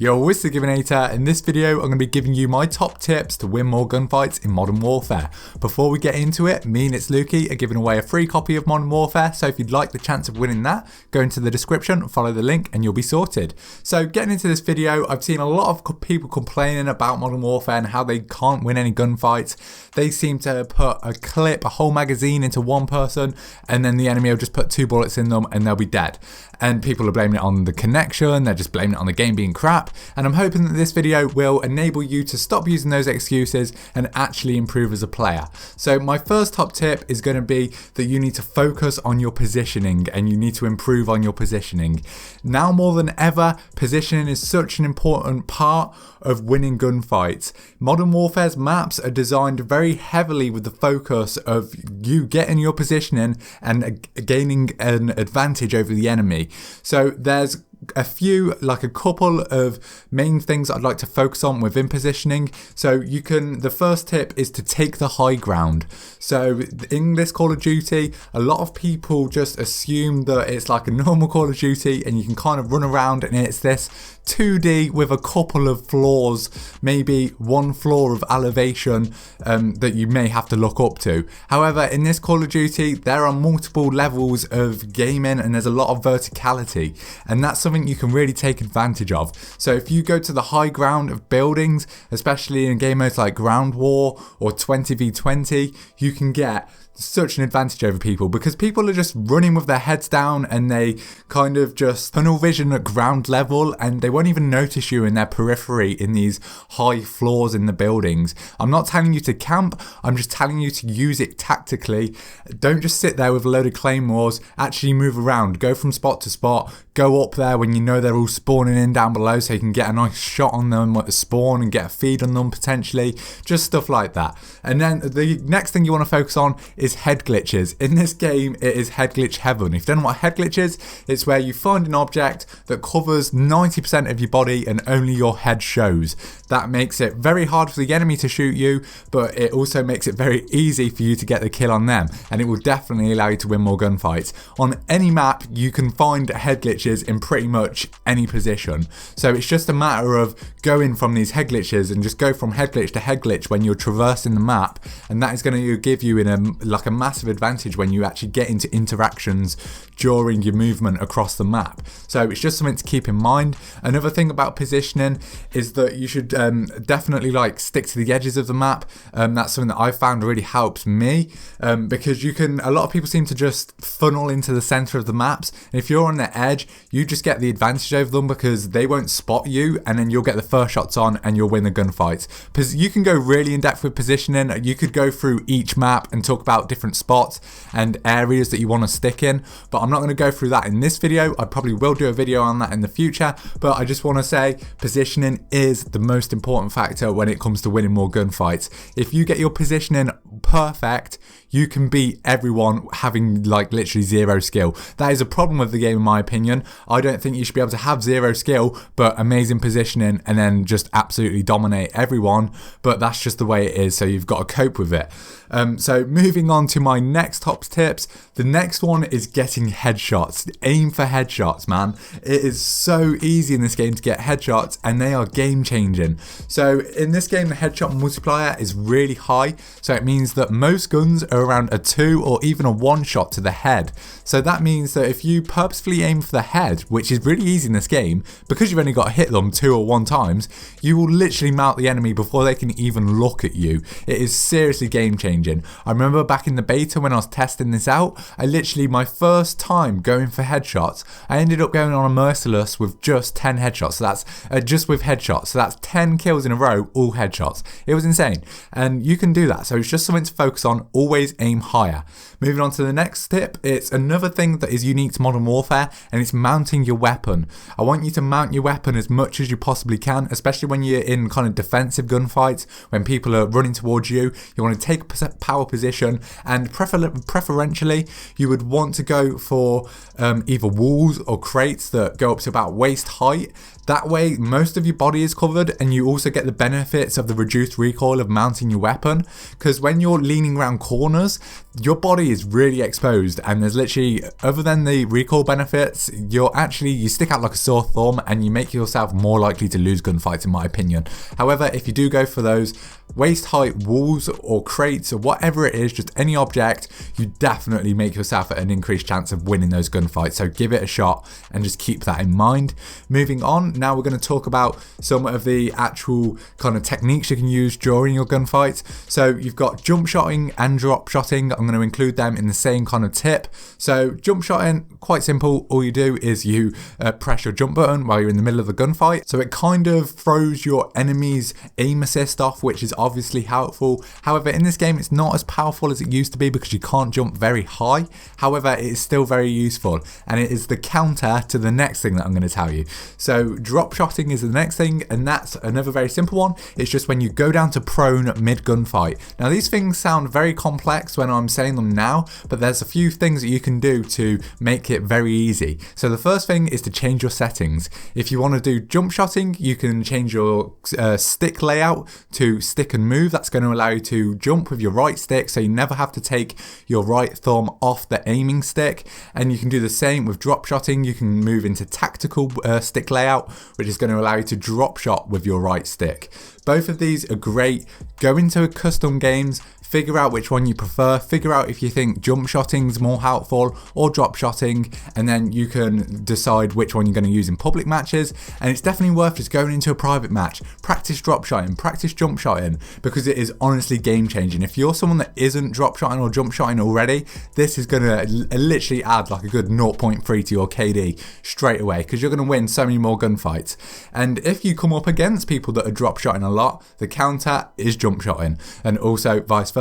Yo, it's TheGIBBYNATR. In this video, I'm going to be giving you my top tips to win more gunfights in Modern Warfare. Before we get into it, me and it's Lukey are giving away a free copy of Modern Warfare, so if you'd like the chance of winning that, go into the description, follow the link, and you'll be sorted. So getting into this video, I've seen a lot of people complaining about Modern Warfare and how they can't win any gunfights. They seem to put a whole magazine into one person, and then the enemy will just put 2 bullets in them and they'll be dead. And people are blaming it on the connection, they're just blaming it on the game being crap. And I'm hoping that this video will enable you to stop using those excuses and actually improve as a player. So my first top tip is going to be that you need to focus on your positioning and you need to improve on your positioning. Now more than ever, positioning is such an important part of winning gunfights. Modern Warfare's maps are designed very heavily with the focus of you getting your positioning and gaining an advantage over the enemy. So there's a couple of main things I'd like to focus on within positioning. So the first tip is to take the high ground. So in this Call of Duty, a lot of people just assume that it's like a normal Call of Duty and you can kind of run around and it's this 2D with a couple of floors, maybe one floor of elevation that you may have to look up to. However, in this Call of Duty, there are multiple levels of gaming and there's a lot of verticality, and that's something you can really take advantage of. So if you go to the high ground of buildings, especially in game modes like Ground War or 20v20, you can get such an advantage over people because people are just running with their heads down and they kind of just tunnel vision at ground level and they won't even notice you in their periphery in these high floors in the buildings. I'm not telling you to camp, I'm just telling you to use it tactically. Don't just sit there with a load of claymores, actually move around, go from spot to spot, go up there when you know they're all spawning in down below so you can get a nice shot on them at the spawn and get a feed on them potentially, just stuff like that. And then the next thing you want to focus on is head glitches. In this game, it is head glitch heaven. If you don't know what head glitch is, it's where you find an object that covers 90% of your body and only your head shows. That makes it very hard for the enemy to shoot you, but it also makes it very easy for you to get the kill on them, and it will definitely allow you to win more gunfights. On any map, you can find head glitches in pretty much any position. So it's just a matter of going from these head glitches and just go from head glitch to head glitch when you're traversing the map, and that is going to give you a massive advantage when you actually get into interactions during your movement across the map. So it's just something to keep in mind. Another thing about positioning is that you should definitely stick to the edges of the map. That's something that I found really helps me because a lot of people seem to just funnel into the center of the maps, and if you're on the edge, you just get the advantage over them because they won't spot you, and then you'll get the first shots on and you'll win the gunfights. Because you can go really in depth with positioning. You could go through each map and talk about different spots and areas that you want to stick in, but I'm not going to go through that in this video. I probably will do a video on that in the future, but I just want to say positioning is the most important factor when it comes to winning more gunfights. If you get your positioning perfect, you can beat everyone having literally zero skill. That is a problem with the game in my opinion. I don't think you should be able to have zero skill but amazing positioning and then just absolutely dominate everyone, but that's just the way it is, so you've got to cope with it. So moving on to my next top tips, the next one is getting headshots. Aim for headshots, man. It is so easy in this game to get headshots and they are game changing. So in this game, the headshot multiplier is really high, so it means that most guns are around a 2 or even a 1 shot to the head. So that means that if you purposefully aim for the head, which is really easy in this game, because you've only got to hit them 2 or 1 times, you will literally mount the enemy before they can even look at you. It is seriously game changing. I remember back in the beta when I was testing this out, my first time going for headshots, I ended up going on a merciless with just 10 headshots. So that's just with headshots. So that's 10 kills in a row, all headshots. It was insane. And you can do that. So it's just something to focus on. Always aim higher. Moving on to the next tip, it's another thing that is unique to Modern Warfare, and it's mounting your weapon. I want you to mount your weapon as much as you possibly can, especially when you're in kind of defensive gunfights, when people are running towards you. You want to take a power position, and preferentially you would want to go for either walls or crates that go up to about waist height. That way, most of your body is covered, and you also get the benefits of the reduced recoil of mounting your weapon, because when you're leaning around corners, your body is really exposed, and there's literally, other than the recoil benefits, you stick out like a sore thumb, and you make yourself more likely to lose gunfights, in my opinion. However, if you do go for those waist height walls or crates or whatever it is, just any object, you definitely make yourself at an increased chance of winning those gunfights. So give it a shot and just keep that in mind. Moving on, now we're going to talk about some of the actual kind of techniques you can use during your gunfights. So you've got jump shotting and drop shotting. I'm going to include them in the same kind of tip. So jump shotting, quite simple. All you do is you press your jump button while you're in the middle of a gunfight. So it kind of throws your enemy's aim assist off, which is obviously helpful. However, in this game, it's not as powerful as it used to be because you can't jump very high. However, it is still very useful, and it is the counter to the next thing that I'm going to tell you. So drop shotting is the next thing, and that's another very simple one. It's just when you go down to prone mid gunfight. Now, these things sound very complex when I'm saying them now, but there's a few things that you can do to make it very easy. So the first thing is to change your settings. If you want to do jump shotting, you can change your stick layout to stick and move. That's going to allow you to jump with your right stick, so you never have to take your right thumb off the aiming stick. And you can do the same with drop shotting. You can move into tactical stick layout, which is going to allow you to drop shot with your right stick. Both of these are great. Go into custom games, figure out which one you prefer, figure out if you think jump shotting is more helpful or drop shotting, and then you can decide which one you're going to use in public matches. And it's definitely worth just going into a private match, practice drop shotting, practice jump shotting, because it is honestly game changing. If you're someone that isn't drop shotting or jump shotting already, this is going to literally add like a good 0.3 to your KD straight away, because you're going to win so many more gunfights. And if you come up against people that are drop shotting a lot, the counter is jump shotting, and also vice versa.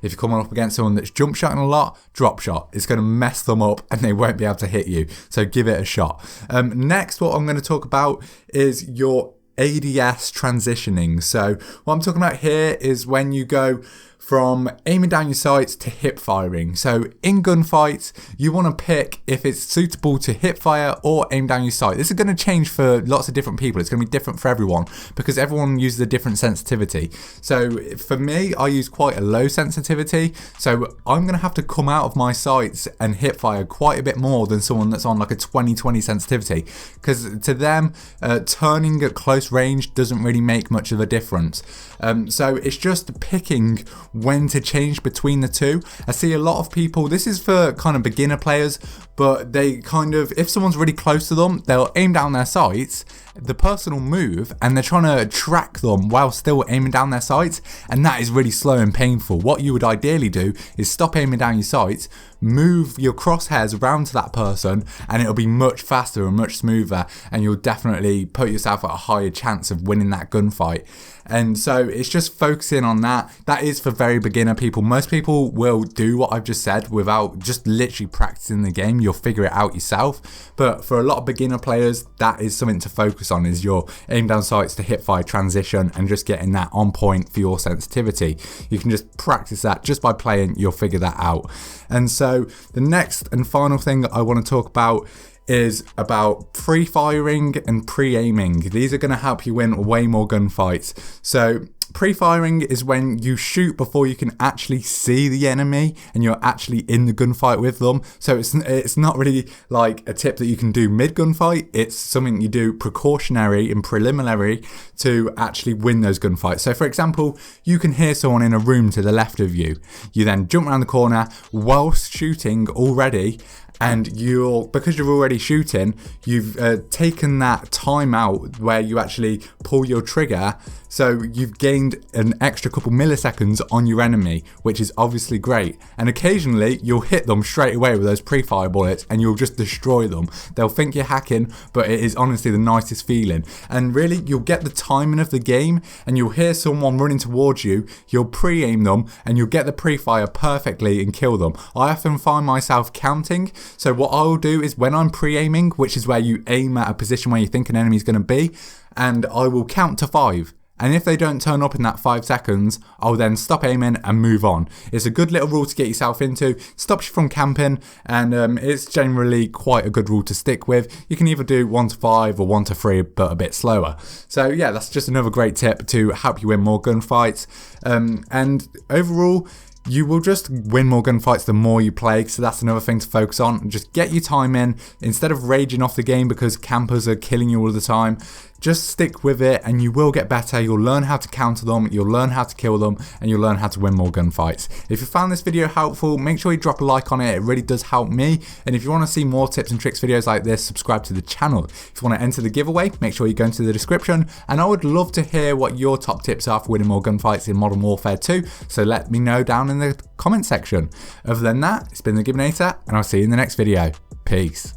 If you're coming up against someone that's jump shotting a lot, drop shot. It's going to mess them up and they won't be able to hit you. So give it a shot. Next, what I'm going to talk about is your ADS transitioning. So what I'm talking about here is when you go from aiming down your sights to hip firing. So in gunfights, you want to pick if it's suitable to hip fire or aim down your sight. This is going to change for lots of different people. It's going to be different for everyone because everyone uses a different sensitivity. So for me, I use quite a low sensitivity. So I'm going to have to come out of my sights and hip fire quite a bit more than someone that's on like a 20/20 sensitivity, because to them, turning at close range doesn't really make much of a difference. So it's just picking when to change between the two. I see a lot of people, this is for kind of beginner players, but they kind of, if someone's really close to them, they'll aim down their sights, the person will move and they're trying to track them while still aiming down their sights, and that is really slow and painful. What you would ideally do is stop aiming down your sights, move your crosshairs around to that person, and it'll be much faster and much smoother, and you'll definitely put yourself at a higher chance of winning that gunfight. And so it's just focusing on that. That is for very beginner people. Most people will do what I've just said without just literally practicing the game. You'll figure it out yourself. But for a lot of beginner players, that is something to focus on, is your aim down sights to hip fire transition and just getting that on point for your sensitivity. You can just practice that just by playing. You'll figure that out. And so the next and final thing I want to talk about is about pre-firing and pre-aiming. These are going to help you win way more gunfights. So pre-firing is when you shoot before you can actually see the enemy and you're actually in the gunfight with them. So it's not really like a tip that you can do mid-gunfight. It's something you do precautionary and preliminary to actually win those gunfights. So for example, you can hear someone in a room to the left of you. You then jump around the corner whilst shooting already, and because you're already shooting, you've taken that time out where you actually pull your trigger, so you've gained an extra couple milliseconds on your enemy, which is obviously great. And occasionally you'll hit them straight away with those pre-fire bullets and you'll just destroy them. They'll think you're hacking, but it is honestly the nicest feeling. And really, you'll get the timing of the game and you'll hear someone running towards you, you'll pre-aim them and you'll get the pre-fire perfectly and kill them. I often find myself counting. So what I'll do is when I'm pre-aiming, which is where you aim at a position where you think an enemy is going to be, and I will count to 5. and if they don't turn up in that 5 seconds, I'll then stop aiming and move on. It's a good little rule to get yourself into, stops you from camping, and it's generally quite a good rule to stick with. You can either do 1 to 5 or 1 to 3, but a bit slower. So yeah, that's just another great tip to help you win more gunfights. And overall, you will just win more gunfights the more you play, so that's another thing to focus on. Just get your time in, instead of raging off the game because campers are killing you all the time. Just stick with it and you will get better. You'll learn how to counter them, you'll learn how to kill them, and you'll learn how to win more gunfights. If you found this video helpful, make sure you drop a like on it. It really does help me. And if you want to see more tips and tricks videos like this, subscribe to the channel. If you want to enter the giveaway, make sure you go into the description. And I would love to hear what your top tips are for winning more gunfights in Modern Warfare 2. So let me know down in the comment section. Other than that, it's been TheGIBBYNATR, and I'll see you in the next video. Peace.